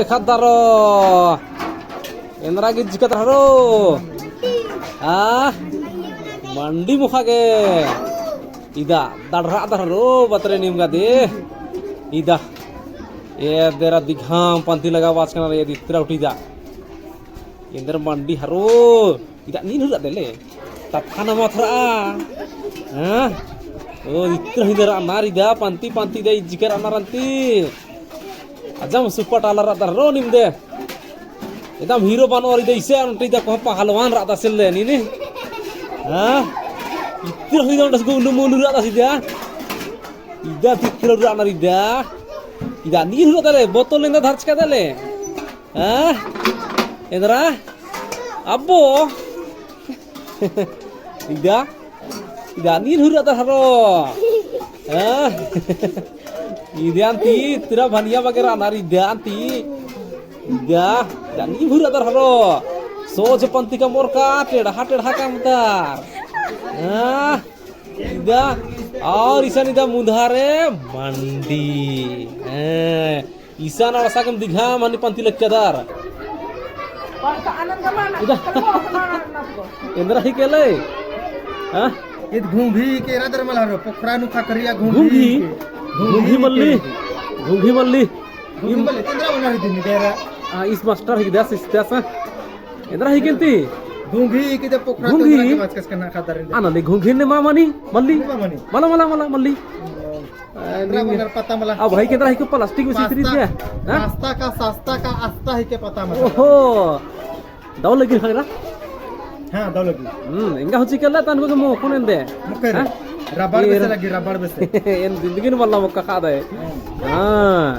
Khadaro. Endra git jikat haro. Mandi muka ke. Ida, dadra haro batre nim gade. Ida. Dera digham panti laga was kana ye ditra utida. Endra mandi haro. Ida nin hurat dele. Tathana mathra. Oh, ditra hidera anar ida panti de jikar anaranti. Ajam super talar haro nim de. Edam hero banor ida ise anti da ko pahalwan rata selle ni ni. Itro hidor das go lumu rata sida. Ida titro rana ida. Ida ni huro dale botol inda dharch ka dale. Endra abbo. Ida ni huro da haro. Ida anti tira bhaniya bagera anar ida anti. Ida dan ibu radar haro so jepanti ka morka tedha ka mutar ida aur isan ida mudhare mandi isan arasa kam digha mani panti lekkadar ida endra hi kele id ghunghi ke radar malaro pokra nu khakariya ghunghi malli tendra bana hidini dera इस master हिदास इस्तासा इधर ही किंती घुंगी के दे पोखरा तंद्रा के माच कसकना खातर आना ले घुंगी ने मामानी मल्ली मला मल्ली तंद्रा बनर पता मला अब भाई किधर ही को प्लास्टिक में सीतरी दिया सस्ता का आस्था ही के पता मला ओहो दाव लगी खैरा हां दाव लगी इंगा हुची केला तन को मो कोन दे रबड़ बेसे लगी रबड़ बेसे इन जिंदगी न मल्ला मक्का खा दे हां